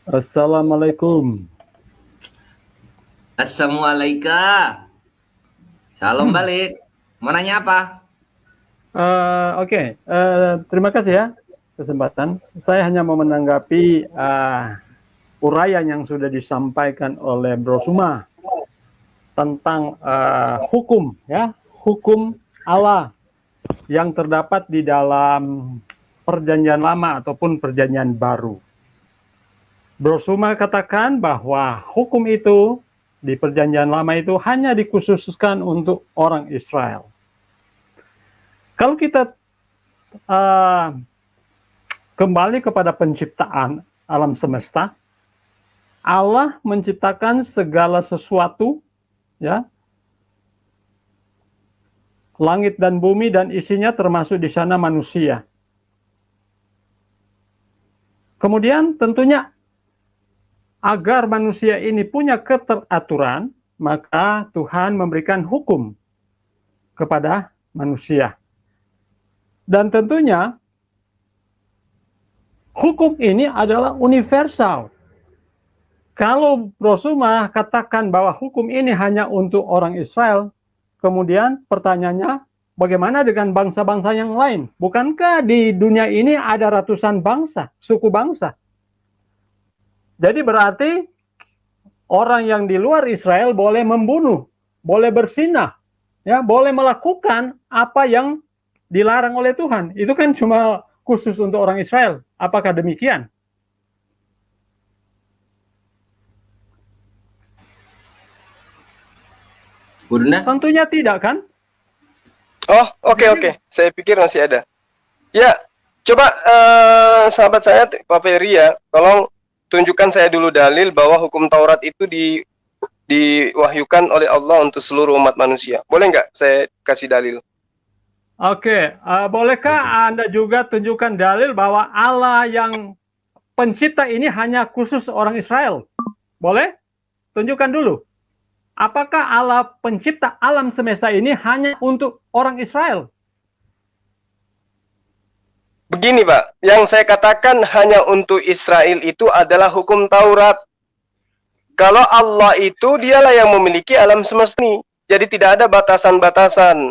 Assalamualaikum. Assalamualaikum. Shalom balik. Mau nanya apa? Oke. Terima kasih ya kesempatan. Saya hanya mau menanggapi uraian yang sudah disampaikan oleh Bro Suma tentang hukum Allah yang terdapat di dalam Perjanjian Lama ataupun Perjanjian Baru. Bro Suma katakan bahwa hukum itu di Perjanjian Lama itu hanya dikhususkan untuk orang Israel. Kalau kita kembali kepada penciptaan alam semesta, Allah menciptakan segala sesuatu, ya, langit dan bumi dan isinya, termasuk di sana manusia. Kemudian tentunya agar manusia ini punya keteraturan, maka Tuhan memberikan hukum kepada manusia. Dan tentunya hukum ini adalah universal. Kalau Rasulullah katakan bahwa hukum ini hanya untuk orang Israel, kemudian pertanyaannya, bagaimana dengan bangsa-bangsa yang lain? Bukankah di dunia ini ada ratusan bangsa, suku bangsa? Jadi berarti orang yang di luar Israel boleh membunuh, boleh berzinah, ya, boleh melakukan apa yang dilarang oleh Tuhan. Itu kan cuma khusus untuk orang Israel. Apakah demikian? Bunda? Tentunya tidak, kan? Oh, oke. Saya pikir masih ada. Ya, coba sahabat saya Pak Ferry ya, tolong tunjukkan saya dulu dalil bahwa hukum Taurat itu diwahyukan oleh Allah untuk seluruh umat manusia. Boleh nggak saya kasih dalil? Oke, bolehkah Anda juga tunjukkan dalil bahwa Allah yang pencipta ini hanya khusus orang Israel? Boleh? Tunjukkan dulu. Apakah Allah pencipta alam semesta ini hanya untuk orang Israel? Begini Pak, yang saya katakan hanya untuk Israel itu adalah hukum Taurat. Kalau Allah itu dialah yang memiliki alam semesta ini. Jadi tidak ada batasan-batasan.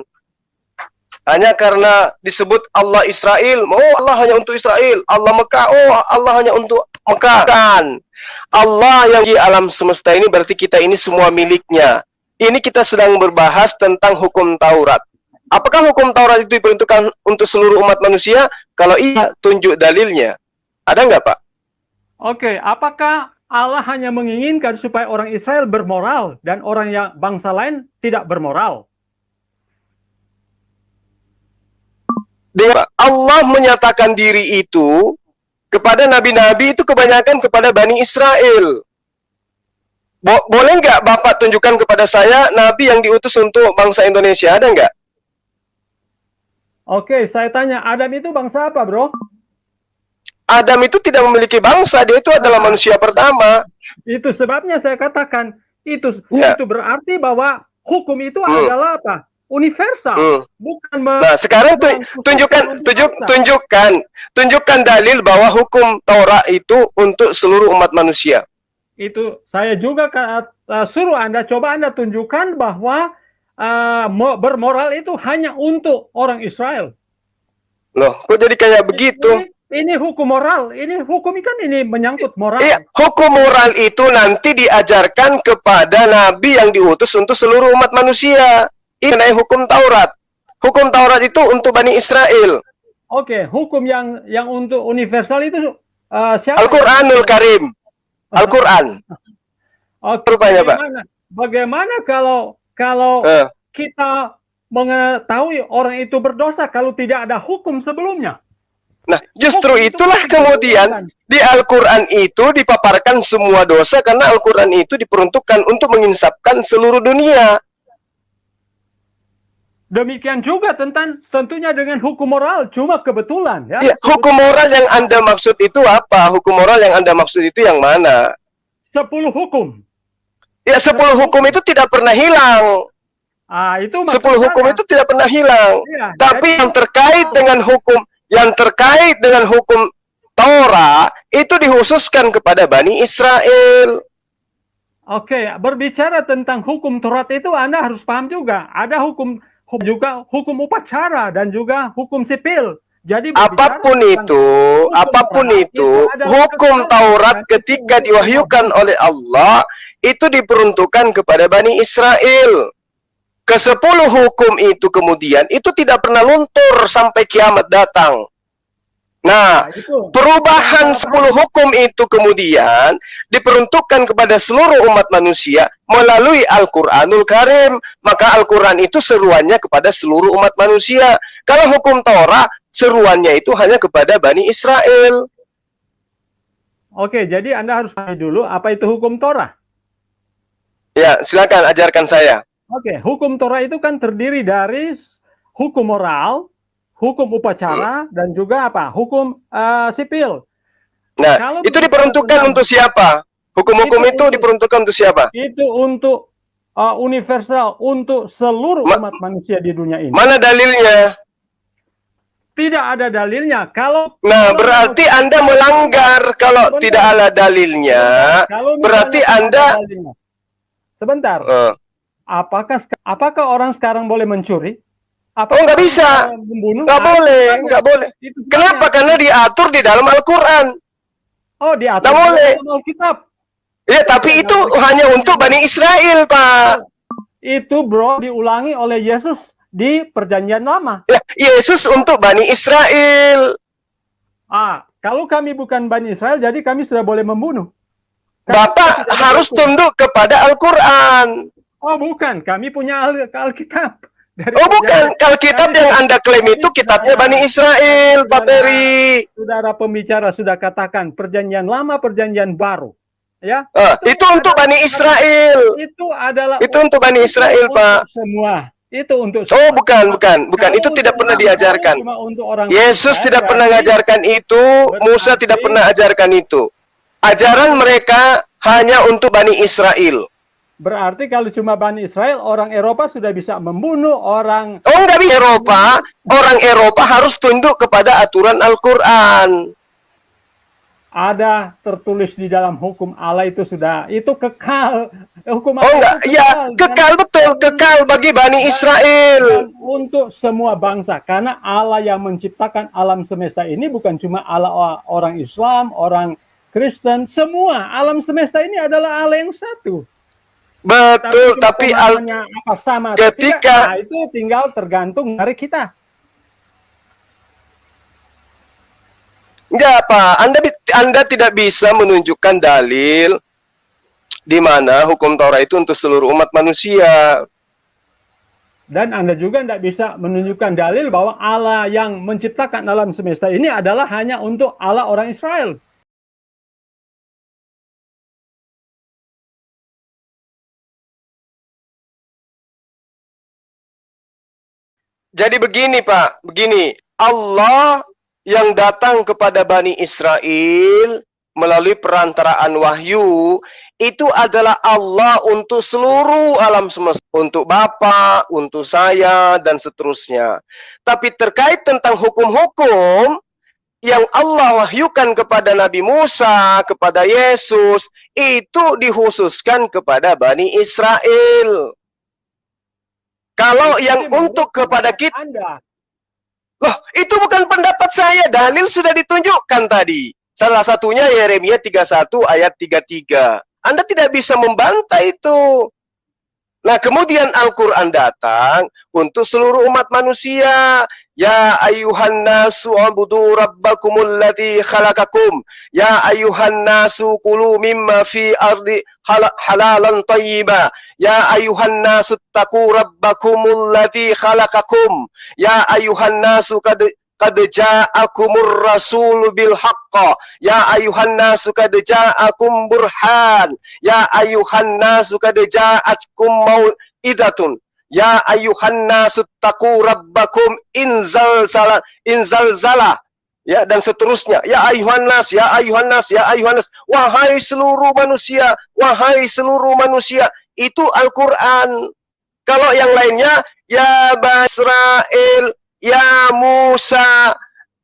Hanya karena disebut Allah Israel, oh Allah hanya untuk Israel. Allah Mekah, oh Allah hanya untuk Mekah. Kan? Allah yang di alam semesta ini berarti kita ini semua miliknya. Ini kita sedang berbahas tentang hukum Taurat. Apakah hukum Taurat itu diperuntukkan untuk seluruh umat manusia? Kalau iya, tunjuk dalilnya. Ada nggak Pak? Oke, apakah Allah hanya menginginkan supaya orang Israel bermoral dan orang yang bangsa lain tidak bermoral? Allah menyatakan diri itu kepada nabi-nabi itu kebanyakan kepada Bani Israel. Boleh nggak Bapak tunjukkan kepada saya nabi yang diutus untuk bangsa Indonesia, ada nggak? Oke, saya tanya, Adam itu bangsa apa, bro? Adam itu tidak memiliki bangsa, dia itu adalah manusia pertama. Itu sebabnya saya katakan, itu berarti bahwa hukum itu adalah apa? Universal, bukan. Nah, sekarang tunjukkan dalil bahwa hukum Taurat itu untuk seluruh umat manusia. Itu saya juga suruh coba Anda tunjukkan bahwa bermoral itu hanya untuk orang Israel. Loh, kok jadi kayak begitu? Ini hukum moral, ini hukum kan ini menyangkut moral. Iya, hukum moral itu nanti diajarkan kepada nabi yang diutus untuk seluruh umat manusia. Ini namanya hukum Taurat. Hukum Taurat itu untuk Bani Israel. Oke, hukum yang untuk universal itu siapa? Al-Quranul Karim. Al-Quran. Rupanya, Pak. Bagaimana kalau kita mengetahui orang itu berdosa kalau tidak ada hukum sebelumnya? Nah, justru itulah kemudian di Al-Quran itu dipaparkan semua dosa karena Al-Quran itu diperuntukkan untuk menginsafkan seluruh dunia. Demikian juga tentunya dengan hukum moral, cuma kebetulan. Ya, hukum moral yang Anda maksud itu apa? Hukum moral yang Anda maksud itu yang mana? 10 hukum. Ya, 10 hukum itu tidak pernah hilang. Itu 10 hukum itu tidak pernah hilang. Ya, tapi yang terkait dengan hukum Taurat itu dikhususkan kepada Bani Israel. Oke, berbicara tentang hukum Taurat itu Anda harus paham juga. Ada hukum upacara dan juga hukum sipil. Jadi apapun itu, hukum Taurat ketika diwahyukan oleh Allah itu diperuntukkan kepada Bani Israel. Ke-10 hukum itu kemudian itu tidak pernah luntur sampai kiamat datang. Nah, perubahan 10 hukum itu kemudian diperuntukkan kepada seluruh umat manusia melalui Al-Quranul Karim. Maka Al-Quran itu seruannya kepada seluruh umat manusia. Kalau hukum Torah, seruannya itu hanya kepada Bani Israel. Oke, jadi Anda harus pahami dulu apa itu hukum Torah. Ya, silakan ajarkan saya. Oke, hukum Torah itu kan terdiri dari hukum moral, hukum upacara, dan juga apa? Hukum sipil. Nah, kalau itu diperuntukkan untuk siapa? Hukum-hukum itu diperuntukkan untuk siapa? Itu untuk universal, untuk seluruh umat manusia di dunia ini. Mana dalilnya? Tidak ada dalilnya. Berarti Anda melanggar. Kalau tidak ada dalilnya, berarti Anda... Sebentar. Apakah orang sekarang boleh mencuri? Nggak bisa. Nggak boleh. Kenapa? Karena diatur di dalam Al-Quran. Diatur nggak boleh. Dalam Alkitab. Ya, tapi itu hanya untuk Bani Israel, Pak. Itu, bro, diulangi oleh Yesus di Perjanjian Lama. Ya, Yesus untuk Bani Israel. Kalau kami bukan Bani Israel, jadi kami sudah boleh membunuh. Bapak harus tunduk kepada Al-Quran. Bukan. Kami punya Alkitab. Bukan. Alkitab yang Anda klaim itu kitabnya Bani Israel, Pak Peri. Saudara pembicara sudah katakan Perjanjian Lama, Perjanjian Baru. Ya. Itu untuk Bani Israel. Itu untuk Bani Israel, Pak. Semua. Itu untuk bukan. Itu tidak pernah diajarkan. Yesus tidak pernah mengajarkan itu. Musa tidak pernah ajarkan itu. Ajaran mereka hanya untuk Bani Israel. Berarti kalau cuma Bani Israel, orang Eropa sudah bisa membunuh orang... Nggak bisa Eropa. Orang Eropa harus tunduk kepada aturan Al-Quran. Ada tertulis di dalam hukum Allah itu sudah... Itu kekal. Hukum Allah kekal, betul. Kekal bagi Bani Israel. Dan untuk semua bangsa. Karena Allah yang menciptakan alam semesta ini bukan cuma Allah orang Islam, orang Kristen, semua alam semesta ini adalah Allah yang satu. Betul, tapi ketika itu tinggal tergantung dari kita. Enggak, Pak. Anda tidak bisa menunjukkan dalil di mana hukum Taurat itu untuk seluruh umat manusia. Dan Anda juga tidak bisa menunjukkan dalil bahwa Allah yang menciptakan alam semesta ini adalah hanya untuk Allah orang Israel. Jadi begini, Pak. Begini, Allah yang datang kepada Bani Israel melalui perantaraan wahyu, itu adalah Allah untuk seluruh alam semesta. Untuk Bapak, untuk saya, dan seterusnya. Tapi terkait tentang hukum-hukum yang Allah wahyukan kepada Nabi Musa, kepada Yesus, itu dikhususkan kepada Bani Israel. Kalau yang untuk kepada kita, loh, itu bukan pendapat saya. Dalil sudah ditunjukkan tadi. Salah satunya Yeremia 31 ayat 33. Anda tidak bisa membantah itu. Nah, kemudian Al-Quran datang untuk seluruh umat manusia. Ya ayuhan nasu abudu rabbakumul ladzi khalaqakum. Ya ayuhan nasu kulu mimma fi ardi halalan tayyiba. Ya ayuhan nasu taqu rabbakumul ladzi khalaqakum. Ya ayuhan nasu qad ja'akumur rasul bil haqq. Ya ayuhan nasu qad ja'akum burhan. Ya ayuhan nasu qad ja'atkum mau'idatun. Ya ayuhan nasu taqu rabbakum inzalzala. Ya, dan seterusnya. Ya ayuhan nas, ya ayuhan nas, ya ayuhan nas. Wahai seluruh manusia, wahai seluruh manusia. Itu Al-Quran. Kalau yang lainnya, ya Basrael, ya Musa,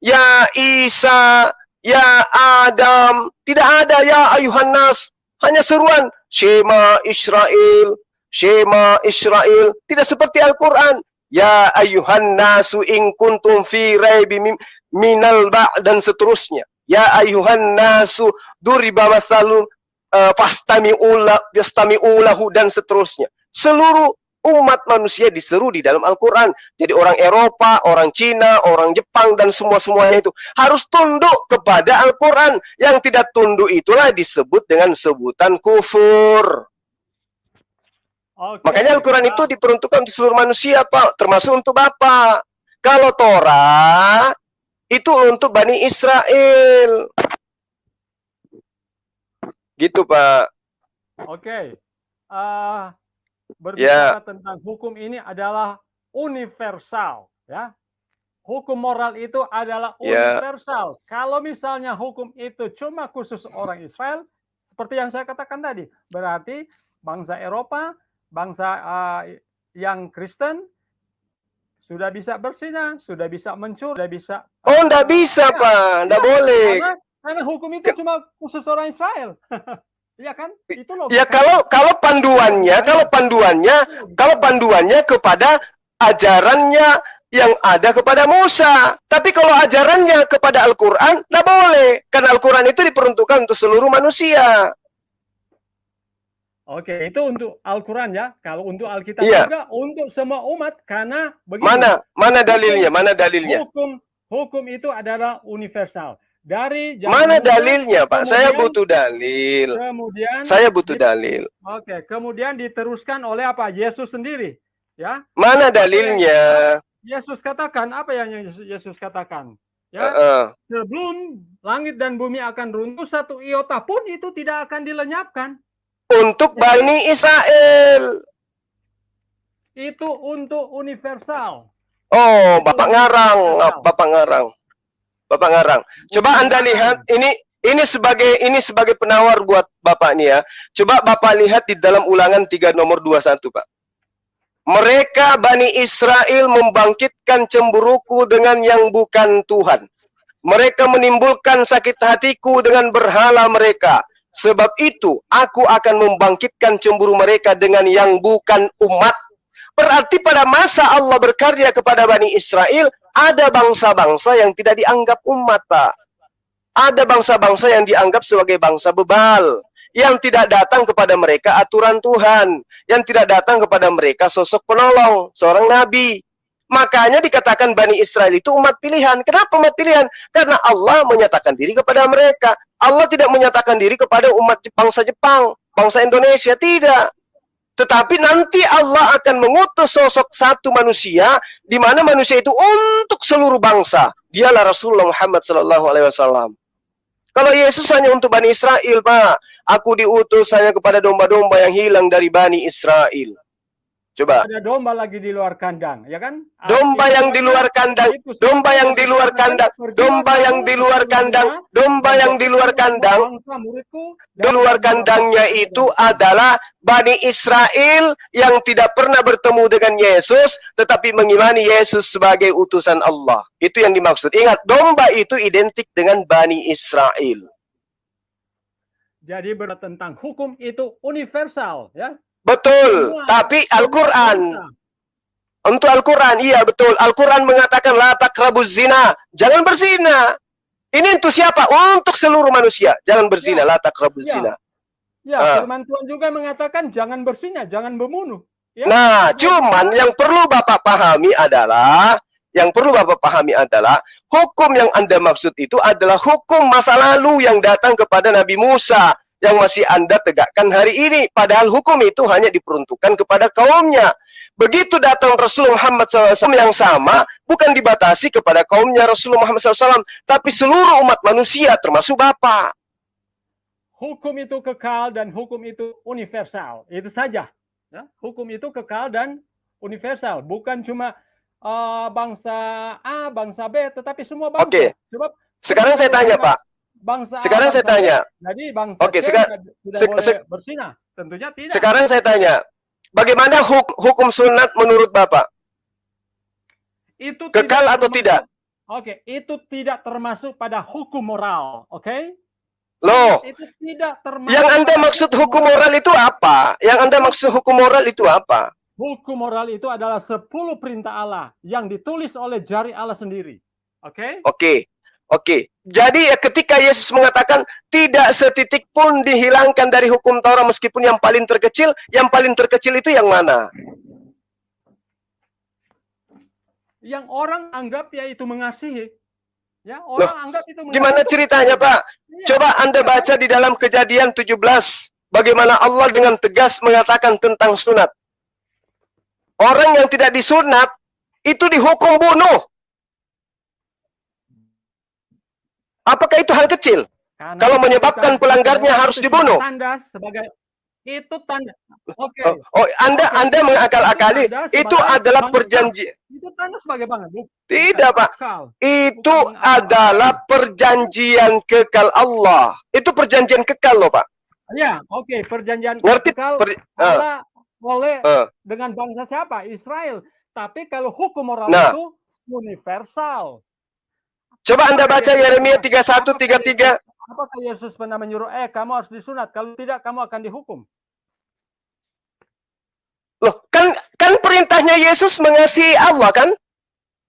ya Isa, ya Adam. Tidak ada ya ayuhan nas. Hanya seruan Shema Israel, Shema Israel. Tidak seperti Al-Quran. Ya ayuhan nasu in kuntum fi raibim minal dan seterusnya. Ya ayuhan nasu duriba mathalun fastami'ulahu dan seterusnya. Seluruh umat manusia diseru di dalam Al-Quran. Jadi orang Eropa, orang Cina, orang Jepang, dan semua-semuanya itu harus tunduk kepada Al-Quran. Yang tidak tunduk itulah disebut dengan sebutan kufur. Makanya Al-Quran itu diperuntukkan untuk seluruh manusia, Pak. Termasuk untuk Bapak. Kalau Torah, itu untuk Bani Israel. Gitu, Pak. Oke. Berbicara tentang hukum ini adalah universal. Ya. Hukum moral itu adalah universal. Kalau misalnya hukum itu cuma khusus orang Israel, seperti yang saya katakan tadi, berarti bangsa Eropa, bangsa yang Kristen sudah bisa berzina, sudah bisa mencuri, sudah bisa. Oh, enggak bisa, Pak. Enggak boleh. Karena hukum itu cuma khusus orang Israel. Iya kan? Itu loh. Ya kalau panduannya kepada ajarannya yang ada kepada Musa. Tapi kalau ajarannya kepada Al-Quran, enggak boleh. Karena Al-Quran itu diperuntukkan untuk seluruh manusia. Oke, itu untuk Al-Quran ya. Kalau untuk Alkitab juga untuk semua umat, karena begini. Mana dalilnya? Mana dalilnya? Hukum itu adalah universal. Dari mana dalilnya, Pak? Saya butuh dalil. Kemudian saya butuh dalil. Oke, kemudian diteruskan oleh apa? Yesus sendiri, ya. Mana dalilnya? Yesus katakan apa yang Yesus katakan? Ya, sebelum langit dan bumi akan runtuh, satu iota pun itu tidak akan dilenyapkan. Untuk Bani Israel. Itu untuk universal. Oh, Bapak ngarang. Coba Anda lihat, ini sebagai penawar buat Bapak nih ya. Coba Bapak lihat di dalam Ulangan 3 nomor 21, Pak. Mereka Bani Israel membangkitkan cemburuku dengan yang bukan Tuhan. Mereka menimbulkan sakit hatiku dengan berhala mereka. Sebab itu, aku akan membangkitkan cemburu mereka dengan yang bukan umat. Berarti pada masa Allah berkarya kepada Bani Israel, ada bangsa-bangsa yang tidak dianggap umat, Pak. Ada bangsa-bangsa yang dianggap sebagai bangsa bebal. Yang tidak datang kepada mereka aturan Tuhan. Yang tidak datang kepada mereka sosok penolong, seorang nabi. Makanya dikatakan Bani Israel itu umat pilihan. Kenapa umat pilihan? Karena Allah menyatakan diri kepada mereka. Allah tidak menyatakan diri kepada umat bangsa Jepang, bangsa Indonesia, tidak. Tetapi nanti Allah akan mengutus sosok satu manusia, di mana manusia itu untuk seluruh bangsa. Dialah Rasulullah Muhammad SAW. Kalau Yesus hanya untuk Bani Israel, Pak. Aku diutus hanya kepada domba-domba yang hilang dari Bani Israel. Coba. Ada domba lagi di luar kandang, ya kan? Domba yang di luar kandang, domba yang di luar kandang, domba yang di luar kandang, domba yang di luar kandang. Di luar kandangnya itu adalah Bani Israel yang tidak pernah bertemu dengan Yesus, tetapi mengimani Yesus sebagai utusan Allah. Itu yang dimaksud. Ingat, domba itu identik dengan Bani Israel. Jadi tentang hukum itu universal, ya. Betul, tapi Al-Quran. Untuk Al-Quran, iya betul. Al-Quran mengatakan la taqrabuz zina, jangan berzina. Ini untuk siapa? Untuk seluruh manusia. Jangan berzina, la taqrabuz zina. Ya, firman Tuhan juga mengatakan jangan berzina, jangan membunuh. Ya? Nah, cuman yang perlu Bapak pahami adalah hukum yang Anda maksud itu adalah hukum masa lalu yang datang kepada Nabi Musa, yang masih Anda tegakkan hari ini. Padahal hukum itu hanya diperuntukkan kepada kaumnya. Begitu datang Rasulullah Muhammad SAW yang sama, bukan dibatasi kepada kaumnya Rasulullah Muhammad SAW, tapi seluruh umat manusia, termasuk Bapak. Hukum itu kekal dan hukum itu universal. Itu saja. Ya? Hukum itu kekal dan universal. Bukan cuma bangsa A, bangsa B, tetapi semua bangsa. Oke. Sekarang saya tanya, Pak. Sekarang saya tanya. Jadi bangsa tidak boleh berzina, tentunya tidak. Sekarang saya tanya, bagaimana hukum sunat menurut Bapak? Itu kekal atau tidak? Oke, itu tidak termasuk pada hukum moral, oke? Loh, Itu tidak termasuk. yang Anda maksud hukum moral itu apa? Yang Anda maksud hukum moral itu apa? Hukum moral itu adalah 10 perintah Allah yang ditulis oleh jari Allah sendiri. Oke? Oke. Jadi ya ketika Yesus mengatakan tidak setitik pun dihilangkan dari hukum Taurat meskipun yang paling terkecil itu yang mana? Yang orang anggap yaitu mengasihi. Ya, orang Loh, anggap itu mengasihi. gimana ceritanya, Pak? Coba Anda baca di dalam Kejadian 17, bagaimana Allah dengan tegas mengatakan tentang sunat. Orang yang tidak disunat itu dihukum bunuh. Apakah itu hal kecil? Karena Kalau menyebabkan pelanggarnya harus dibunuh. Tanda sebagai itu tanda. Oke. Anda mengakal-akali itu adalah perjanjian. Itu tanda sebagai bangsa. Tidak, Pak. Itu adalah perjanjian kekal Allah. Itu perjanjian kekal loh, Pak. Ya, oke. Perjanjian Ngerti? kekal Allah oleh dengan bangsa siapa? Israel. Tapi kalau hukum moral itu universal. Coba Anda baca Yeremia 31, 33. Apakah Yesus pernah menyuruh, kamu harus disunat, kalau tidak kamu akan dihukum? Loh, kan perintahnya Yesus mengasihi Allah, kan?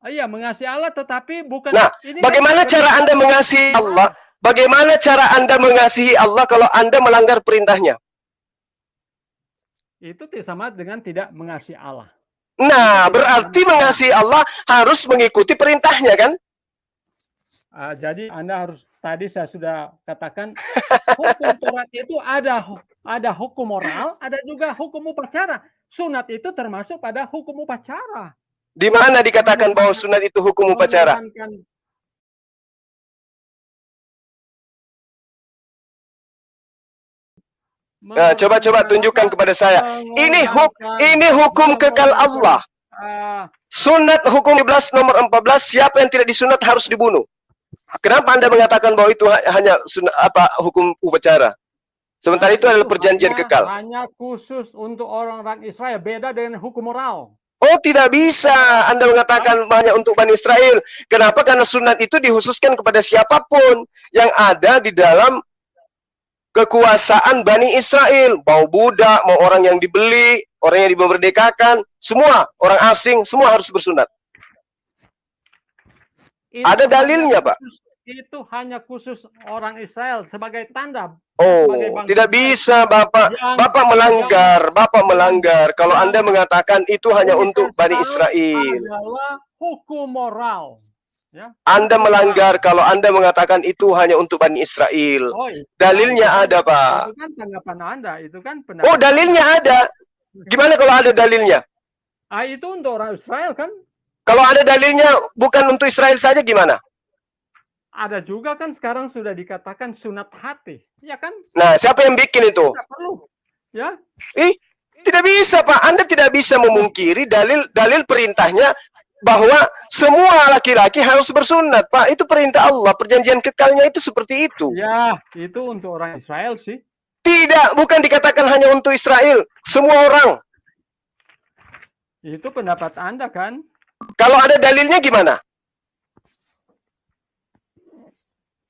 Iya, mengasihi Allah, tetapi bukan. Nah, bagaimana cara Anda mengasihi Allah? Bagaimana cara Anda mengasihi Allah kalau Anda melanggar perintahnya? Itu sama dengan tidak mengasihi Allah. Nah, berarti mengasihi Allah harus mengikuti perintahnya, kan? Jadi Anda harus, tadi saya sudah katakan, hukum Taurat itu ada hukum moral, ada juga hukum upacara. Sunat itu termasuk pada hukum upacara. Di mana dikatakan bahwa sunat itu hukum upacara? Nah, coba tunjukkan kepada saya. Ini hukum kekal Allah. Sunat hukum 11 nomor 14, siapa yang tidak disunat harus dibunuh. Kenapa Anda mengatakan bahwa itu hanya hukum upacara? Sementara itu adalah perjanjian kekal. Hanya khusus untuk orang-orang Israel, beda dengan hukum moral. Oh, tidak bisa Anda mengatakan hanya untuk Bani Israel. Kenapa? Karena sunat itu dikhususkan kepada siapapun yang ada di dalam kekuasaan Bani Israel. Mau budak, mau orang yang dibeli, orang yang dimerdekakan, semua orang asing, semua harus bersunat. Ada dalilnya, Pak. Itu hanya khusus orang Israel sebagai tanda. Oh, tidak bisa, Bapak. Bapak melanggar. Kalau Anda mengatakan itu hanya untuk Bani Israel. Adalah hukum moral. Ya. Anda melanggar kalau Anda mengatakan itu hanya untuk Bani Israel. Dalilnya ada, Pak. Itu kan tanggapan Anda. Itu kan pendapat. Oh, dalilnya ada. Gimana kalau ada dalilnya? Itu untuk orang Israel kan? Kalau ada dalilnya bukan untuk Israel saja gimana? Ada juga kan sekarang sudah dikatakan sunat hati, ya kan? Nah, siapa yang bikin itu? Tidak perlu, ya? Tidak bisa, Pak. Anda tidak bisa memungkiri dalil perintahnya bahwa semua laki-laki harus bersunat, Pak. Itu perintah Allah. Perjanjian kekalnya itu seperti itu. Ya, itu untuk orang Israel sih. Tidak, bukan dikatakan hanya untuk Israel. Semua orang. Itu pendapat Anda kan? Kalau ada dalilnya gimana?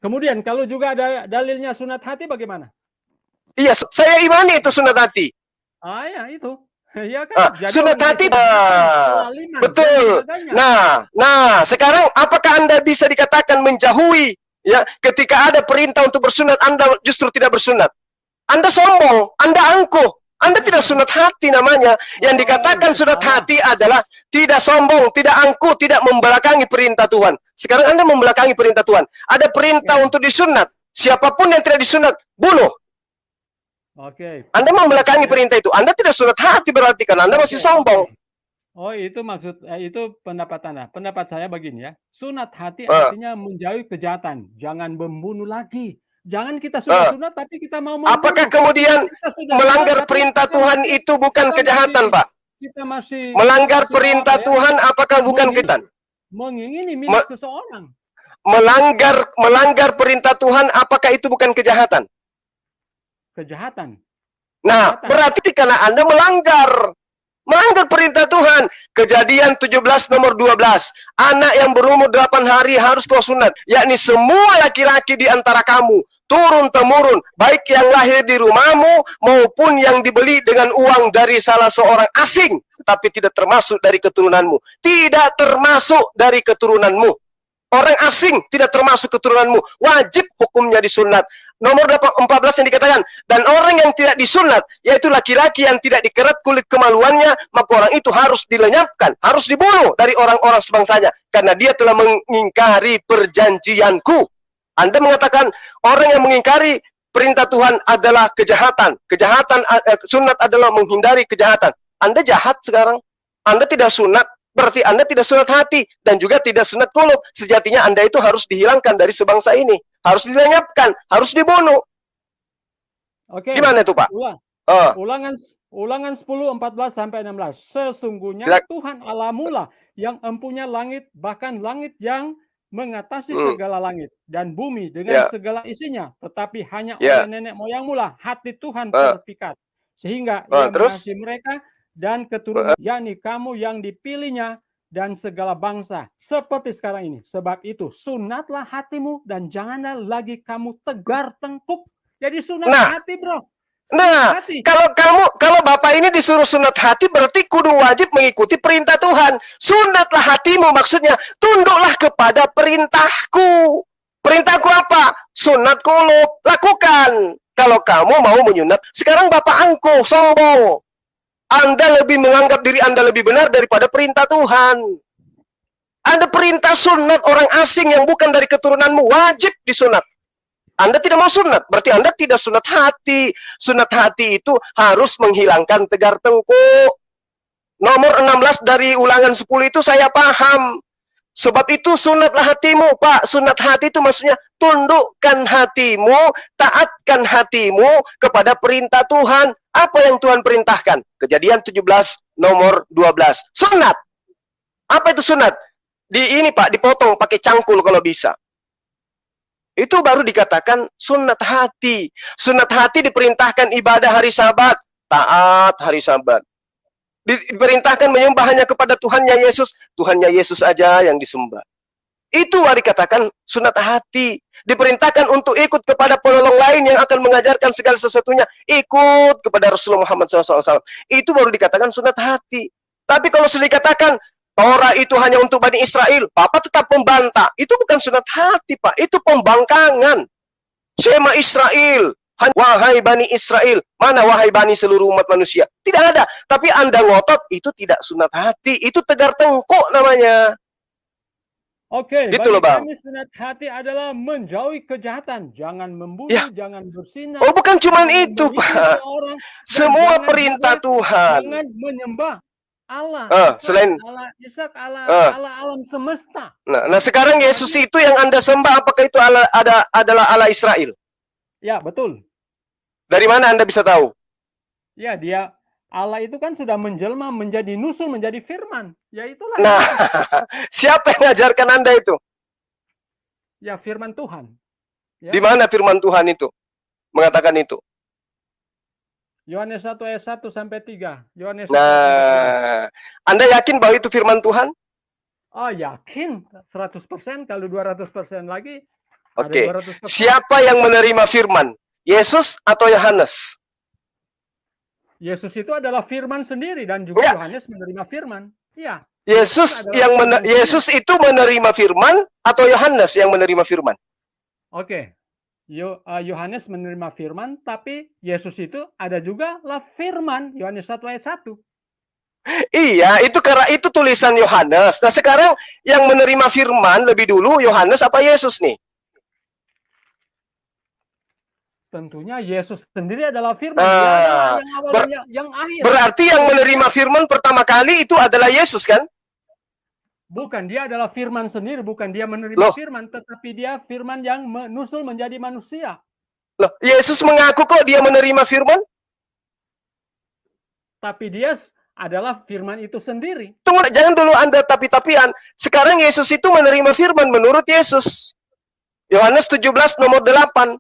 Kemudian kalau juga ada dalilnya sunat hati bagaimana? Iya, saya imani itu sunat hati. Ya itu. Ya kan? Sunat hati. Betul. Nah, sekarang apakah Anda bisa dikatakan menjauhi ya ketika ada perintah untuk bersunat Anda justru tidak bersunat? Anda sombong, Anda angkuh. Anda tidak sunat hati namanya. Yang dikatakan sunat hati adalah tidak sombong, tidak angkuh, tidak membelakangi perintah Tuhan. Sekarang Anda membelakangi perintah Tuhan. Ada perintah untuk disunat. Siapapun yang tidak disunat, bunuh. Anda membelakangi perintah itu. Anda tidak sunat hati berarti kan Anda masih sombong. Oh, itu itu pendapat Anda. Pendapat saya begini ya. Sunat hati artinya menjauhi kejahatan. Jangan membunuh lagi. Jangan kita sudah sunat tapi kita mau membunuh. Apakah kemudian melanggar perintah Tuhan itu bukan kejahatan, Pak? Kita masih melanggar perintah Tuhan apakah bukan kejahatan? Mengingini milik seseorang. Melanggar perintah Tuhan apakah itu bukan kejahatan? Kejahatan. Nah, berarti karena Anda Melanggar perintah Tuhan. Kejadian 17 nomor 12. Anak yang berumur 8 hari harus kau sunat. Yakni semua laki-laki di antara kamu. Turun-temurun. Baik yang lahir di rumahmu maupun yang dibeli dengan uang dari salah seorang asing. Tapi tidak termasuk dari keturunanmu. Tidak termasuk dari keturunanmu. Orang asing tidak termasuk keturunanmu. Wajib hukumnya disunat. Nomor 14 yang dikatakan, dan orang yang tidak disunat, yaitu laki-laki yang tidak dikerat kulit kemaluannya, maka orang itu harus dilenyapkan, harus dibunuh dari orang-orang sebangsanya, karena dia telah mengingkari perjanjianku. Anda mengatakan orang yang mengingkari perintah Tuhan adalah kejahatan. Sunat adalah menghindari kejahatan. Anda jahat sekarang. Anda tidak sunat, berarti Anda tidak sunat hati dan juga tidak sunat qulub. Sejatinya Anda itu harus dihilangkan dari sebangsa ini. Harus dilenyapkan, harus dibunuh. Oke. Gimana itu, Pak? Ulangan 10, 14 sampai 16. Sesungguhnya Tuhan Allahmu lah yang empunya langit, bahkan langit yang mengatasi segala langit dan bumi dengan segala isinya. Tetapi hanya oleh nenek moyangmu lah hati Tuhan terpikat. Sehingga ia mengasihi mereka dan keturunan, yakni kamu yang dipilihnya dan segala bangsa seperti sekarang ini. Sebab itu sunatlah hatimu dan janganlah lagi kamu tegar tengkuk. Jadi sunat hati, bro. Hati. Kalau Bapak ini disuruh sunat hati, berarti kudu wajib mengikuti perintah Tuhan. Sunatlah hatimu, maksudnya tunduklah kepada perintahku. Perintahku apa? Sunat qulub, lakukan. Kalau kamu mau menyunat, sekarang Bapak angkuh, sombong. Anda lebih menganggap diri Anda lebih benar daripada perintah Tuhan. Anda perintah sunat orang asing yang bukan dari keturunanmu, wajib disunat. Anda tidak mau sunat, berarti Anda tidak sunat hati. Sunat hati itu harus menghilangkan tegar tengkuk. Nomor 16 dari ulangan 10 itu saya paham. Sebab itu sunatlah hatimu, Pak. Sunat hati itu maksudnya tundukkan hatimu, taatkan hatimu kepada perintah Tuhan. Apa yang Tuhan perintahkan? Kejadian 17 nomor 12. Sunat. Apa itu sunat? Ini Pak, dipotong pakai cangkul kalau bisa. Itu baru dikatakan sunat hati. Sunat hati diperintahkan ibadah hari Sabat. Taat hari Sabat. Diperintahkan menyembah hanya kepada Tuhannya Yesus. Tuhannya Yesus aja yang disembah. Itu baru dikatakan sunat hati. Diperintahkan untuk ikut kepada penolong lain yang akan mengajarkan segala sesuatunya. Ikut kepada Rasulullah Muhammad SAW. Itu baru dikatakan sunat hati. Tapi kalau sudah dikatakan Torah itu hanya untuk Bani Israel, Papa tetap membantah. Itu bukan sunat hati, Pak. Itu pembangkangan. Shema Israel. Wahai Bani Israel. Mana wahai Bani seluruh umat manusia? Tidak ada. Tapi Anda ngotot, itu tidak sunat hati. Itu tegar tengkuk namanya. Oke, gitu loh, Bang. Kami sunat hati adalah menjauhi kejahatan. Jangan membunuh, jangan bersinah. Oh, bukan cuma itu, Pak. Semua perintah Tuhan. Jangan menyembah Allah. Selain Allah Ishak, Allah alam semesta. Nah, sekarang Yesus itu yang Anda sembah, apakah itu adalah Allah Israel? Ya, betul. Dari mana Anda bisa tahu? Ya, Allah itu kan sudah menjelma menjadi nusul, menjadi firman. Ya itulah. Nah, siapa yang mengajarkan Anda itu? Ya, firman Tuhan. Ya. Di mana firman Tuhan itu? Mengatakan itu. Yohanes 1 ayat 1 sampai 3. Yohanes 1 Anda yakin bahwa itu firman Tuhan? Oh, yakin. 100%, kalau 200% lagi. Oke. Siapa yang menerima firman? Yesus atau Yohanes? Yesus itu adalah firman sendiri dan juga Yohanes menerima firman. Iya. Yesus itu menerima firman atau Yohanes yang menerima firman? Oke. Yohanes menerima firman, tapi Yesus itu ada juga lah firman. Yohanes 1 ayat 1. Iya, itu karena itu tulisan Yohanes. Nah, sekarang yang menerima firman lebih dulu Yohanes apa Yesus nih? Tentunya Yesus sendiri adalah firman. Yang akhir. Berarti yang menerima firman pertama kali itu adalah Yesus, kan? Bukan, dia adalah firman sendiri. Bukan dia menerima firman, tetapi dia firman yang menusul menjadi manusia. Loh, Yesus mengaku kok dia menerima firman? Tapi dia adalah firman itu sendiri. Tunggu, jangan dulu Anda tapi-tapian. Sekarang Yesus itu menerima firman menurut Yesus. Yohanes 17 nomor 8.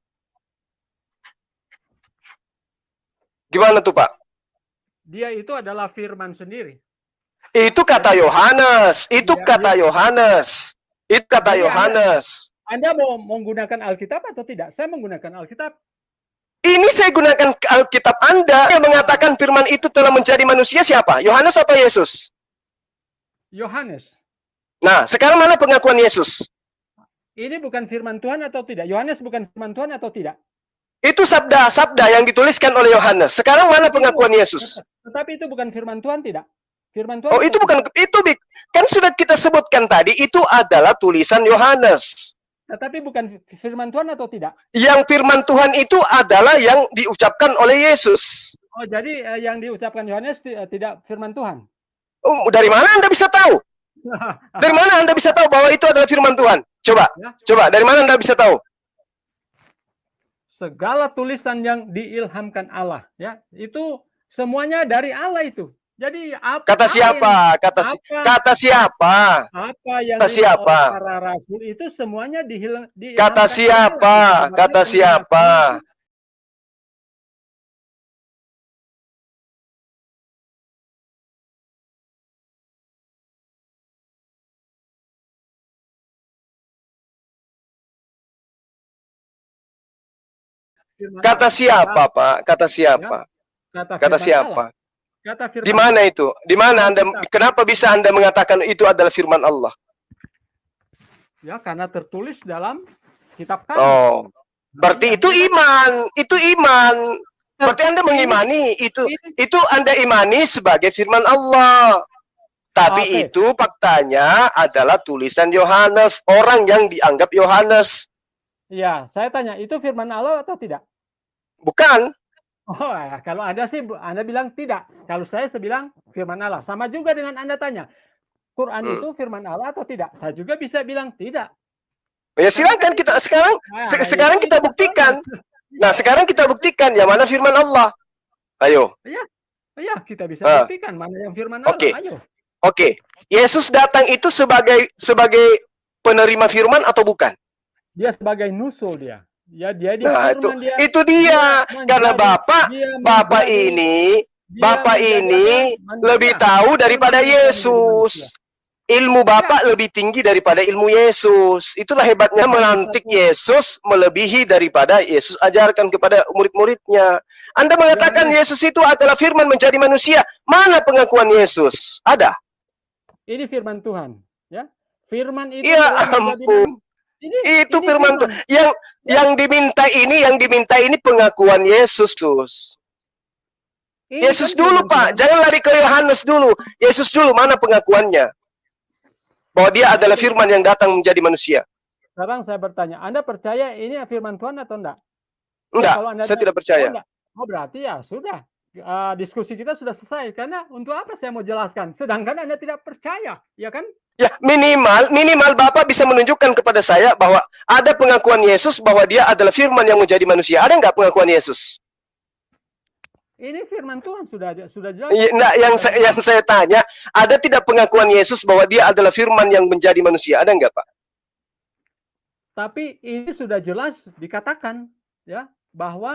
Gimana tuh, Pak? Dia itu adalah firman sendiri. Itu kata Yohanes. Itu kata Yohanes. Itu kata Yohanes. Anda mau menggunakan Alkitab atau tidak? Saya menggunakan Alkitab. Ini saya gunakan Alkitab Anda yang mengatakan firman itu telah menjadi manusia siapa? Yohanes atau Yesus? Yohanes. Nah, sekarang mana pengakuan Yesus? Ini bukan firman Tuhan atau tidak? Yohanes bukan firman Tuhan atau tidak? Itu sabda-sabda yang dituliskan oleh Yohanes. Sekarang mana pengakuan Yesus? Tetapi itu bukan firman Tuhan tidak? Firman Tuhan. Oh, itu bukan itu kan sudah kita sebutkan tadi, itu adalah tulisan Yohanes. Tetapi bukan firman Tuhan atau tidak? Yang firman Tuhan itu adalah yang diucapkan oleh Yesus. Oh, jadi yang diucapkan Yohanes tidak firman Tuhan. Oh, dari mana Anda bisa tahu? Dari mana Anda bisa tahu bahwa itu adalah firman Tuhan? Coba, coba, dari mana Anda bisa tahu? Segala tulisan yang diilhamkan Allah, ya, itu semuanya dari Allah itu. Jadi apa? Kata siapa? Kata siapa? Apa yang kata siapa? Para rasul itu semuanya diilhamkan. Kata siapa? Allah. Kata siapa? Kata siapa, Pak? Kata siapa? Kata siapa? Di mana itu? Di mana Anda? Kenapa bisa Anda mengatakan itu adalah firman Allah? Ya, karena tertulis dalam kitab kami. Oh, berarti itu iman. Itu iman. Berarti Anda mengimani itu. Itu Anda imani sebagai firman Allah. Tapi itu faktanya adalah tulisan Yohanes, orang yang dianggap Yohanes. Iya, saya tanya, itu firman Allah atau tidak? Bukan. Oh, ya. Kalau Anda bilang tidak. Kalau saya bilang firman Allah. Sama juga dengan Anda tanya, Quran itu firman Allah atau tidak? Saya juga bisa bilang tidak. Ya silakan kita sekarang kita buktikan. Nah, sekarang kita buktikan yang mana firman Allah. Ayo. Iya, kita bisa buktikan mana yang firman Allah. Ayo. Oke. Yesus datang itu sebagai penerima firman atau bukan? Dia sebagai nusul dia. Ya, nah, itu dia. Karena Bapak ini lebih tahu daripada Yesus. Ilmu Bapak lebih tinggi daripada ilmu Yesus. Itulah hebatnya melantik Yesus melebihi daripada Yesus ajarkan kepada murid-muridnya. Anda mengatakan Yesus itu adalah firman menjadi manusia. Mana pengakuan Yesus? Ada? Ini firman Tuhan, ya. Firman itu ya ampun. Itu firman Tuhan. Yang diminta ini pengakuan Yesus, Yesus dulu, Pak. Jangan lari ke Yohanes dulu. Yesus dulu, mana pengakuannya? Bahwa dia adalah firman yang datang menjadi manusia. Sekarang saya bertanya, Anda percaya ini firman Tuhan atau enggak? Enggak, saya tidak percaya. Oh, berarti ya sudah. Diskusi kita sudah selesai. Karena untuk apa saya mau jelaskan? Sedangkan Anda tidak percaya, ya kan? Ya, minimal Bapak bisa menunjukkan kepada saya bahwa ada pengakuan Yesus bahwa dia adalah firman yang menjadi manusia. Ada nggak pengakuan Yesus? Ini firman Tuhan sudah jelas. Nah, yang saya tanya, ada tidak pengakuan Yesus bahwa dia adalah firman yang menjadi manusia? Ada nggak, Pak? Tapi ini sudah jelas dikatakan, ya, bahwa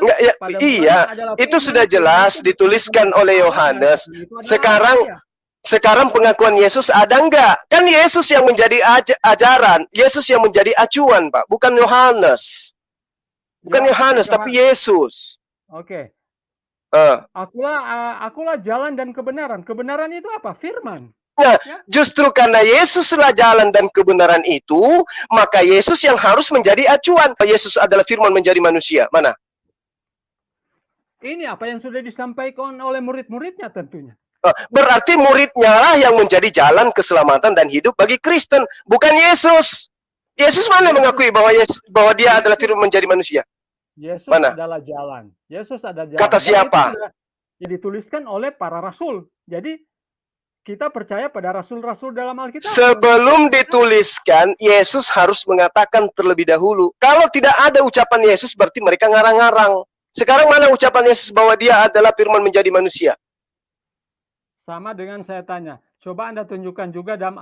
itu sudah jelas dituliskan oleh Yohanes. Sekarang pengakuan Yesus ada enggak? Kan Yesus yang menjadi ajaran, Yesus yang menjadi acuan, Pak, bukan Yohanes. Bukan Yohanes, tapi Yesus. Oke. Akulah jalan dan kebenaran. Kebenaran itu apa? Firman. Nah, justru karena Yesuslah jalan dan kebenaran itu, maka Yesus yang harus menjadi acuan. Yesus adalah firman menjadi manusia. Mana? Ini apa yang sudah disampaikan oleh murid-muridnya tentunya. Berarti muridnya lah yang menjadi jalan keselamatan dan hidup bagi Kristen, bukan Yesus. Yesus mana mengakui bahwa dia adalah firman menjadi manusia? Yesus adalah jalan. Yesus adalah jalan. Kata siapa? Yang dituliskan oleh para rasul. Jadi kita percaya pada rasul-rasul dalam Alkitab. Sebelum dituliskan, Yesus harus mengatakan terlebih dahulu. Kalau tidak ada ucapan Yesus, berarti mereka ngarang-ngarang. Sekarang mana ucapan Yesus bahwa dia adalah firman menjadi manusia? Sama dengan saya tanya, coba Anda tunjukkan juga dalam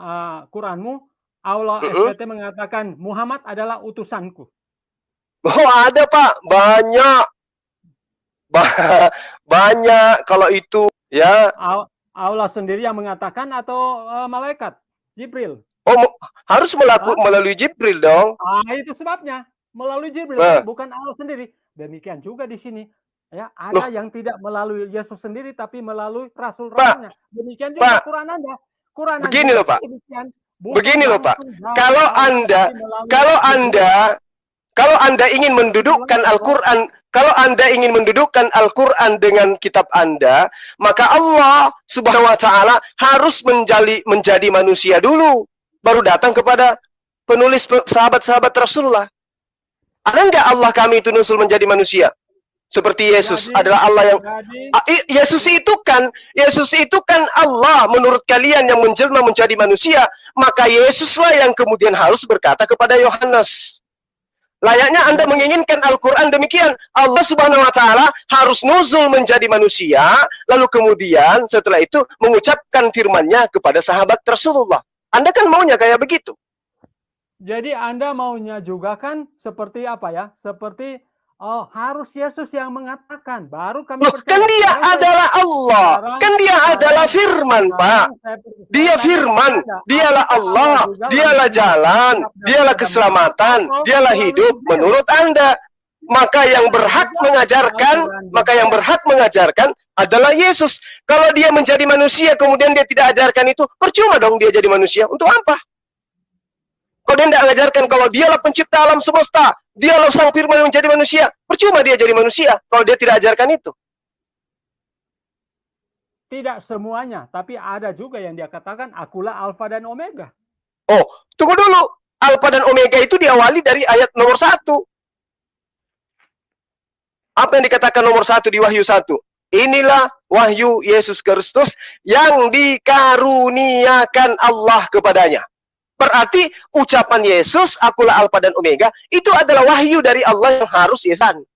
Quranmu, Allah SWT mengatakan Muhammad adalah utusanku. Oh, ada, Pak, banyak. Banyak kalau itu ya. Allah sendiri yang mengatakan atau malaikat Jibril? Oh, harus melalui Jibril dong. Itu sebabnya melalui Jibril, bukan Allah sendiri. Demikian juga di sini. Ya, ada yang tidak melalui Yesus sendiri tapi melalui rasul-rasulnya. Demikian juga Quran Anda. Quran begini loh, Pak. Begini loh, Pak. Kalau Anda ingin mendudukkan Al-Qur'an, kalau Anda ingin mendudukkan Al-Qur'an dengan kitab Anda, maka Allah Subhanahu wa taala harus menjadi manusia dulu, baru datang kepada penulis sahabat-sahabat Rasulullah. Ada enggak Allah kami itu nusul menjadi manusia? Seperti Yesus adalah Allah yang Yesus itu kan Allah menurut kalian yang menjelma menjadi manusia, maka Yesuslah yang kemudian harus berkata kepada Yohanes. Layaknya Anda menginginkan Al-Quran demikian. Allah Subhanahu wa taala harus nuzul menjadi manusia, lalu kemudian setelah itu mengucapkan firman-Nya kepada sahabat Rasulullah. Anda kan maunya kayak begitu. Jadi Anda maunya juga kan seperti apa ya? Seperti harus Yesus yang mengatakan, baru kami percaya. Kan dia adalah Allah. Kan dia adalah firman, Pak. Dia firman. Dialah Allah. Dialah jalan. Dialah keselamatan. Dialah hidup menurut Anda. Maka yang berhak mengajarkan adalah Yesus. Kalau dia menjadi manusia kemudian dia tidak ajarkan itu, percuma dong dia jadi manusia. Untuk apa? Kalau dia tidak mengajarkan kalau dialah pencipta alam semesta, dialah sang firman yang menjadi manusia, percuma dia jadi manusia kalau dia tidak ajarkan itu. Tidak semuanya, tapi ada juga yang dia katakan, akulah Alfa dan Omega. Oh, tunggu dulu. Alfa dan Omega itu diawali dari ayat nomor 1. Apa yang dikatakan nomor 1 di Wahyu 1? Inilah wahyu Yesus Kristus yang dikaruniakan Allah kepadanya. Berarti ucapan Yesus, akulah Alfa dan Omega, itu adalah wahyu dari Allah yang harus Yesus.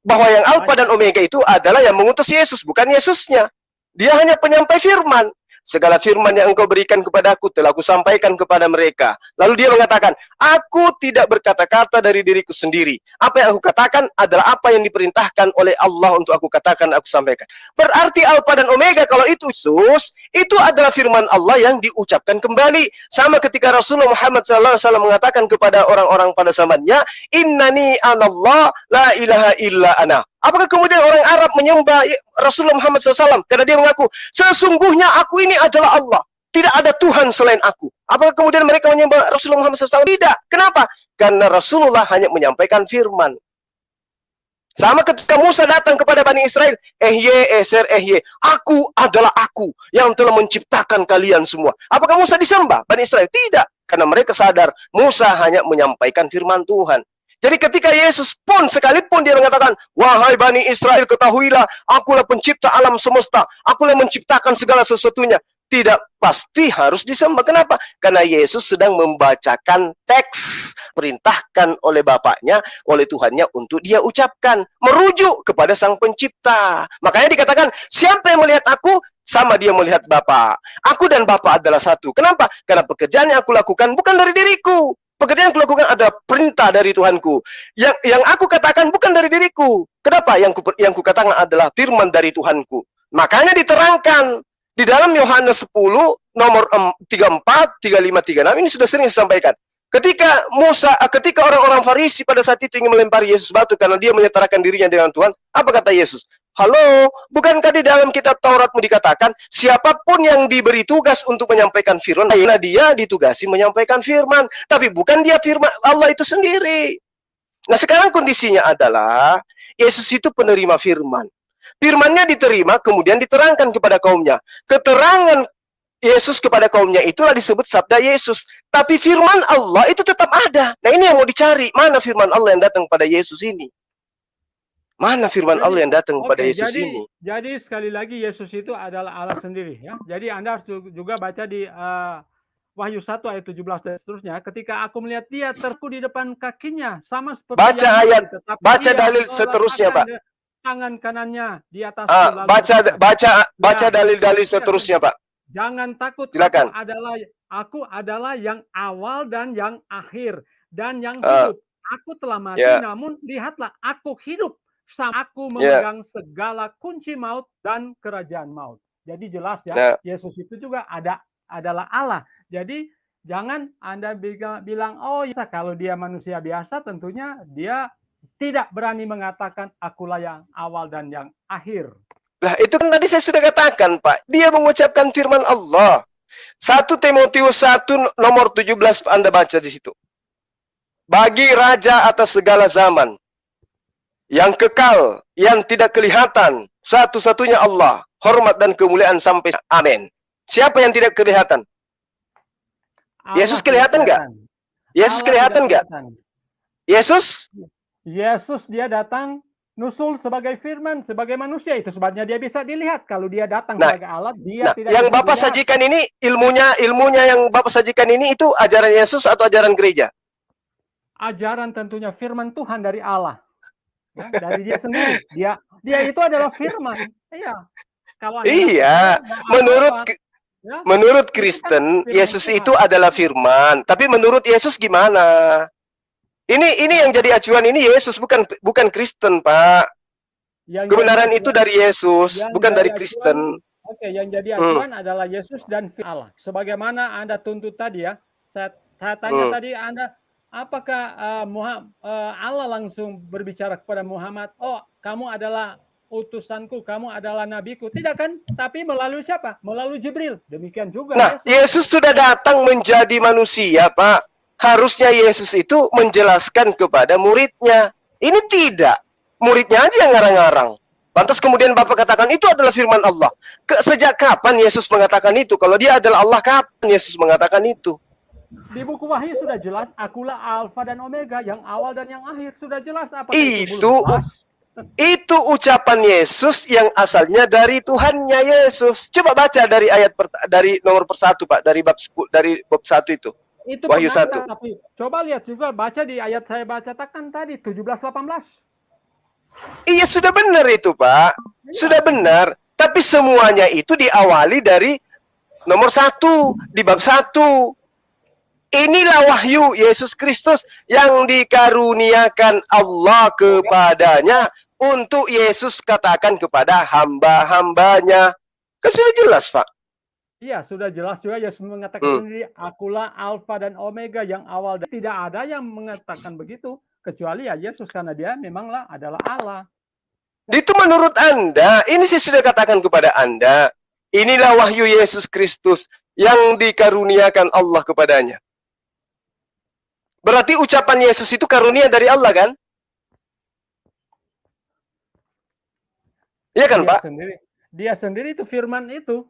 Bahwa yang Alfa dan Omega itu adalah yang mengutus Yesus, bukan Yesusnya. Dia hanya penyampai firman. Segala firman yang engkau berikan kepadaku telah aku sampaikan kepada mereka. Lalu dia mengatakan, aku tidak berkata-kata dari diriku sendiri. Apa yang aku katakan adalah apa yang diperintahkan oleh Allah untuk aku katakan, aku sampaikan. Berarti Alfa dan Omega kalau itu Yesus, itu adalah firman Allah yang diucapkan kembali. Sama ketika Rasulullah Muhammad SAW mengatakan kepada orang-orang pada zamannya, Innani anallah la ilaha illa ana. Apakah kemudian orang Arab menyembah Rasulullah Muhammad SAW? Karena dia mengaku, sesungguhnya aku ini adalah Allah. Tidak ada Tuhan selain aku. Apakah kemudian mereka menyembah Rasulullah Muhammad SAW? Tidak. Kenapa? Karena Rasulullah hanya menyampaikan firman. Sama ketika Musa datang kepada Bani Israel, aku adalah aku yang telah menciptakan kalian semua. Apakah Musa disembah Bani Israel? Tidak. Karena mereka sadar, Musa hanya menyampaikan firman Tuhan. Jadi ketika Yesus pun sekalipun dia mengatakan, wahai Bani Israel ketahuilah, akulah pencipta alam semesta, akulah menciptakan segala sesuatunya. Tidak pasti harus disembah. Kenapa? Karena Yesus sedang membacakan teks perintahkan oleh Bapaknya, oleh Tuhannya untuk dia ucapkan. Merujuk kepada sang pencipta. Makanya dikatakan, siapa yang melihat aku, sama dia melihat Bapa. Aku dan Bapa adalah satu. Kenapa? Karena pekerjaan yang aku lakukan bukan dari diriku. Pekerjaan yang aku lakukan adalah perintah dari Tuhanku. Yang aku katakan bukan dari diriku. Kenapa? Yang ku katakan adalah firman dari Tuhanku. Makanya diterangkan di dalam Yohanes 10 nomor 34, 35, 36 ini sudah sering saya sampaikan. Ketika orang-orang Farisi pada saat itu ingin melempari Yesus batu karena dia menyetarakan dirinya dengan Tuhan, apa kata Yesus? Halo, bukankah di dalam kitab Tauratmu dikatakan siapapun yang diberi tugas untuk menyampaikan firman, nah dia ditugasi menyampaikan firman, tapi bukan dia firman Allah itu sendiri. Nah sekarang kondisinya adalah Yesus itu penerima firman. Firman-Nya diterima kemudian diterangkan kepada kaumnya. Keterangan Yesus kepada kaumnya itulah disebut sabda Yesus. Tapi firman Allah itu tetap ada. Nah ini yang mau dicari. Mana firman Allah yang datang pada Yesus ini? Mana firman Allah yang datang kepada Yesus ini? Jadi sekali lagi Yesus itu adalah Allah sendiri ya. Jadi Anda harus juga baca di Wahyu 1 ayat 17 dan seterusnya. Ketika aku melihat dia terku di depan kakinya sama seperti baca ayat, baca dalil seterusnya, Pak. Tangan kanannya di atas. Baca dalil-dalil seterusnya, Pak. Jangan takut. Silakan. Aku adalah yang awal dan yang akhir dan yang hidup. Aku telah mati, namun lihatlah aku hidup sama aku memegang segala kunci maut dan kerajaan maut. Jadi jelas ya, Yesus itu juga adalah Allah. Jadi jangan Anda bilang, oh ya kalau dia manusia biasa tentunya dia tidak berani mengatakan akulah yang awal dan yang akhir. Nah, itu kan tadi saya sudah katakan, Pak. Dia mengucapkan firman Allah. 1 Timotius 1 nomor 17 Anda baca di situ. Bagi raja atas segala zaman, yang kekal, yang tidak kelihatan, satu-satunya Allah, hormat dan kemuliaan sampai amin. Siapa yang tidak kelihatan? Allah Yesus kelihatan nggak? Yesus kelihatan nggak? Yesus dia datang nusul sebagai firman, sebagai manusia. Itu sebabnya dia bisa dilihat. Kalau dia datang sebagai Allah, dia tidak yang bisa Bapak dilihat. sajikan ini, ilmunya yang Bapak sajikan ini itu ajaran Yesus atau ajaran gereja? Ajaran tentunya firman Tuhan dari Allah. Ya, dari dia sendiri. Dia itu adalah firman. Iya. Kalau menurut Kristen, Yesus itu adalah firman. Tapi menurut Yesus gimana? Ini yang jadi acuan ini Yesus, bukan Kristen, Pak. Kebenaran itu dari Yesus, bukan dari Kristen. Oke, yang jadi acuan adalah Yesus dan Allah. Sebagaimana Anda tuntut tadi ya. Saya tanya tadi Anda, apakah Allah langsung berbicara kepada Muhammad, oh kamu adalah utusanku, kamu adalah nabiku? Tidak kan? Tapi melalui siapa? Melalui Jibril. Demikian juga. Nah, Yesus sudah datang menjadi manusia, Pak. Harusnya Yesus itu menjelaskan kepada muridnya. Ini tidak. Muridnya aja yang ngarang-ngarang. Lantas kemudian Bapak katakan itu adalah firman Allah. Sejak kapan Yesus mengatakan itu? Kalau dia adalah Allah, kapan Yesus mengatakan itu? Di buku Wahyu sudah jelas, akulah Alfa dan Omega, yang awal dan yang akhir. Sudah jelas apa itu ucapan Yesus yang asalnya dari Tuhannya Yesus. Coba baca dari dari nomor 1, Pak, dari bab 1 itu. Itu Wahyu 1. Tapi coba lihat juga, baca di ayat saya bacakan tadi 17-18. Iya, sudah benar itu, Pak. Sudah benar. Tapi semuanya itu diawali dari nomor 1 di bab 1. Inilah wahyu Yesus Kristus yang dikaruniakan Allah kepadanya untuk Yesus katakan kepada hamba-hambanya. Kan sudah jelas, Pak. Iya, sudah jelas juga Yesus mengatakan sendiri, akulah Alfa dan Omega, yang awal. Tidak ada yang mengatakan begitu, kecuali ya Yesus, karena dia memanglah adalah Allah. Itu menurut Anda, ini saya sudah katakan kepada Anda, inilah wahyu Yesus Kristus yang dikaruniakan Allah kepadanya. Berarti ucapan Yesus itu karunia dari Allah, kan? Iya kan, Pak? Dia sendiri itu firman itu.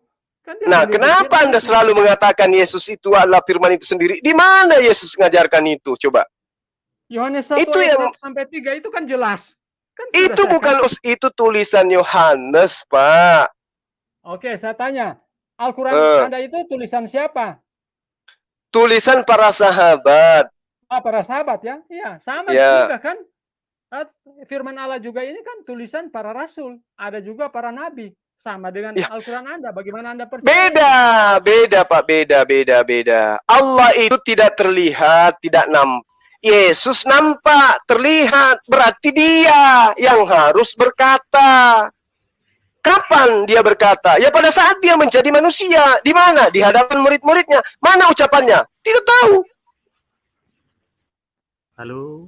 Kan kenapa Anda selalu mengatakan Yesus itu adalah firman itu sendiri? Di mana Yesus mengajarkan itu? Coba. Yohanes 1 sampai 3 itu kan jelas. Kan itu bukan itu tulisan Yohanes, Pak. Oke, saya tanya. Al-Quran Anda itu tulisan siapa? Tulisan para sahabat. Para sahabat ya? Iya, sama juga kan? Firman Allah juga ini kan tulisan para rasul. Ada juga para nabi. Sama dengan Al-Quran Anda. Bagaimana Anda percaya? Beda, Pak. Beda. Allah itu tidak terlihat, tidak nampak. Yesus nampak, terlihat. Berarti dia yang harus berkata. Kapan dia berkata? Ya pada saat dia menjadi manusia. Di mana? Di hadapan murid-muridnya. Mana ucapannya? Tidak tahu. Halo?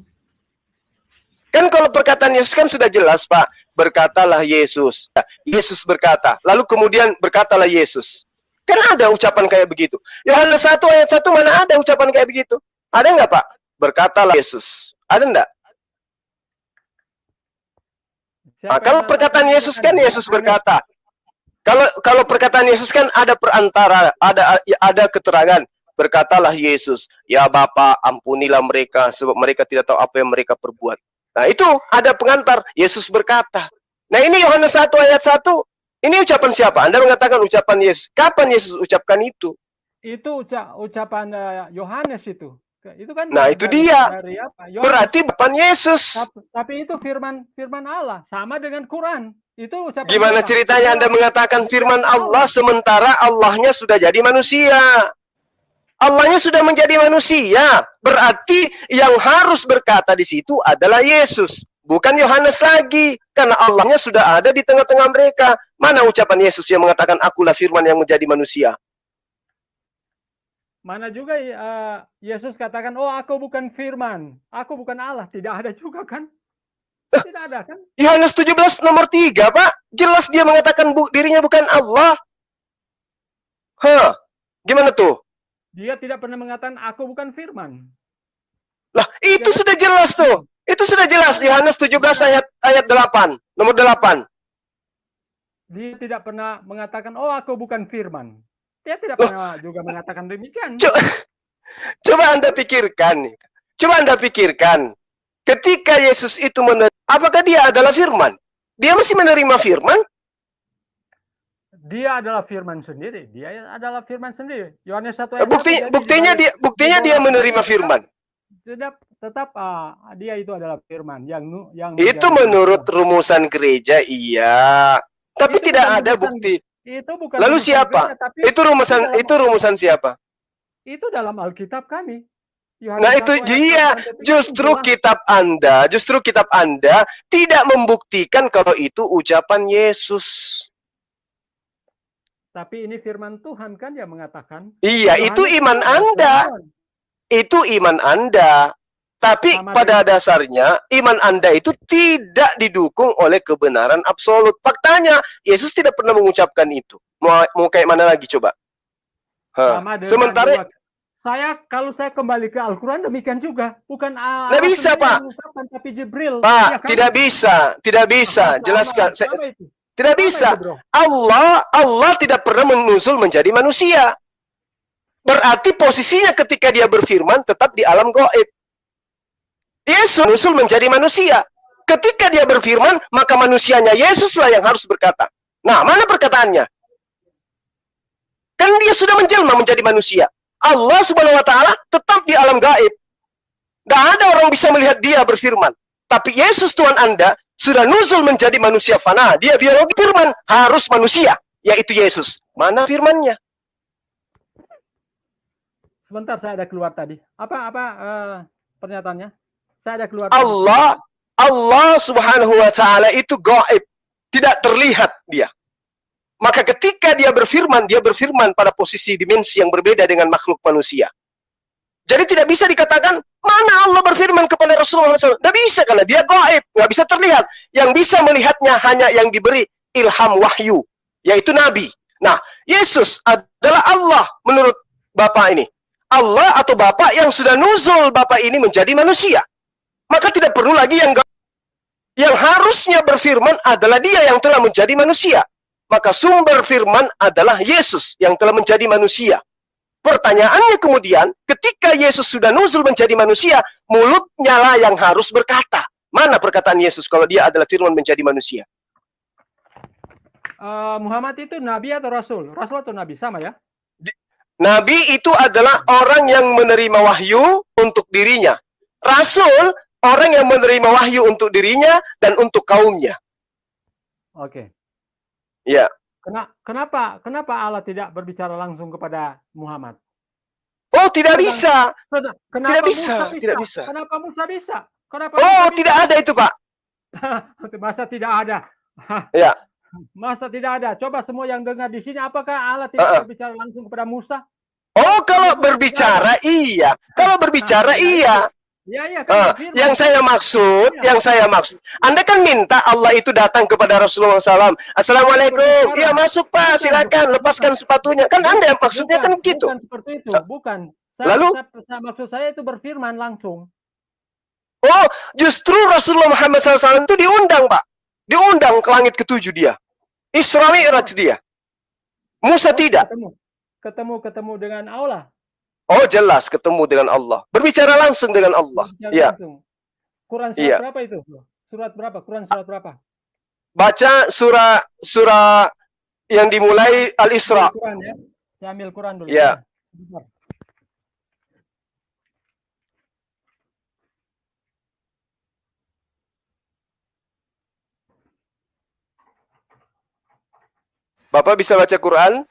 Kan kalau perkataan Yesus kan sudah jelas, Pak. Berkatalah Yesus. Yesus berkata. Lalu kemudian berkatalah Yesus. Kan ada ucapan kayak begitu. Yohanes 1 ayat 1 mana ada ucapan kayak begitu? Ada nggak, Pak? Berkatalah Yesus. Ada nggak? Kalau perkataan Yesus kan Yesus berkata. Kalau perkataan Yesus kan ada perantara, ada keterangan. Berkatalah Yesus, ya Bapa, ampunilah mereka sebab mereka tidak tahu apa yang mereka perbuat. Nah, itu ada pengantar, Yesus berkata. Nah, ini Yohanes 1 ayat 1. Ini ucapan siapa? Anda mengatakan ucapan Yesus. Kapan Yesus ucapkan itu? Itu ucapan Yohanes itu. Itu kan. Nah, itu dia. Berarti ucapan Yesus. Tapi itu firman Allah, sama dengan Quran. Itu ucapan. Gimana ceritanya Anda mengatakan firman Allah sementara Allahnya sudah jadi manusia? Allahnya sudah menjadi manusia. Berarti yang harus berkata di situ adalah Yesus, bukan Yohanes lagi, karena Allahnya sudah ada di tengah-tengah mereka. Mana ucapan Yesus yang mengatakan akulah firman yang menjadi manusia? Mana juga Yesus katakan, oh aku bukan firman, aku bukan Allah. Tidak ada juga kan? Tidak ada kan? Yohanes 17 nomor 3, Pak. Jelas dia mengatakan dirinya bukan Allah. Gimana tuh? Dia tidak pernah mengatakan aku bukan firman. Lah, itu sudah jelas tuh. Itu sudah jelas. Yohanes 17 ayat 8, nomor 8. Dia tidak pernah mengatakan, oh aku bukan firman. Dia tidak pernah juga mengatakan demikian. Coba Anda pikirkan. Coba Anda pikirkan. Ketika Yesus itu apakah dia adalah firman? Dia masih menerima firman? Dia adalah firman sendiri. Dia adalah firman sendiri. Yohanes 1 ayat 1. Buktinya dia menerima firman. Tetap dia itu adalah firman yang itu menurut rumusan gereja, iya. Tapi itu tidak ada bukti. Itu bukan. Lalu siapa? Gereja, itu rumusan siapa? Itu dalam Alkitab kami. Nah itu dia, justru kitab Anda tidak membuktikan kalau itu ucapan Yesus. Tapi ini firman Tuhan kan yang mengatakan. Iya, itu iman Anda. Itu iman Anda. Tapi pada dasarnya iman Anda itu tidak didukung oleh kebenaran absolut. Faktanya Yesus tidak pernah mengucapkan itu. Mau kayak mana lagi coba? Sementara kalau saya kembali ke Al-Quran demikian juga, bukan tidak bisa, Pak. Tapi Jibril. Pak, ya, kan? tidak bisa. Jelaskan. Tidak bisa. Allah tidak pernah menusul menjadi manusia. Berarti posisinya ketika dia berfirman tetap di alam gaib. Yesus menusul menjadi manusia. Ketika dia berfirman, maka manusianya Yesuslah yang harus berkata. Nah, mana perkataannya? Kan dia sudah menjelma menjadi manusia. Allah Subhanahu wa Ta'ala tetap di alam gaib. Tidak ada orang bisa melihat dia berfirman. Tapi Yesus Tuhan Anda sudah nuzul menjadi manusia fana. Dia biologi firman harus manusia, yaitu Yesus. Mana firmannya? Sebentar, saya ada keluar tadi. Apa pernyataannya? Saya ada keluar. Allah Subhanahu wa Ta'ala itu gaib, tidak terlihat dia. Maka ketika dia berfirman pada posisi dimensi yang berbeda dengan makhluk manusia. Jadi tidak bisa dikatakan, mana Allah berfirman kepada Rasulullah SAW. Tidak bisa, karena dia gaib, nggak bisa terlihat. Yang bisa melihatnya hanya yang diberi ilham wahyu, yaitu Nabi. Nah, Yesus adalah Allah menurut Bapak ini. Allah atau Bapak yang sudah nuzul Bapak ini menjadi manusia. Maka tidak perlu lagi yang harusnya berfirman adalah dia yang telah menjadi manusia. Maka sumber firman adalah Yesus yang telah menjadi manusia. Pertanyaannya kemudian, ketika Yesus sudah nuzul menjadi manusia, mulutnya lah yang harus berkata. Mana perkataan Yesus kalau dia adalah firman menjadi manusia? Muhammad itu nabi atau rasul? Rasul atau nabi? Sama ya? Nabi itu adalah orang yang menerima wahyu untuk dirinya. Rasul, orang yang menerima wahyu untuk dirinya dan untuk kaumnya. Oke. Ya. Kenapa Allah tidak berbicara langsung kepada Muhammad? Oh, tidak bisa. Tidak bisa. Kenapa Musa bisa? Tidak ada itu, Pak. Masa tidak ada? Ya. Masa tidak ada? Coba semua yang dengar di sini, apakah Allah tidak berbicara langsung kepada Musa? Oh, kalau berbicara iya. Kalau berbicara iya. Ya, yang saya maksud, Anda kan minta Allah itu datang kepada Rasulullah SAW. Assalamualaikum. Iya, masuk Pak, silakan lepaskan sepatunya. Kan Anda yang maksudnya kan begitu. Bukan seperti itu, bukan. Lalu? Maksud saya itu berfirman langsung. Oh, justru Rasulullah Muhammad SAW itu diundang, Pak. Diundang ke langit ke-7 dia. Isra Mi'raj dia. Musa tidak. Ketemu dengan Allah. Oh, jelas ketemu dengan Allah. Berbicara langsung dengan Allah. Iya. Quran surat berapa itu? Surat berapa? Quran surat berapa? Baca surah yang dimulai Al-Isra. Quran ya. Saya ambil Quran dulu. Ya. Bapak bisa baca Quran?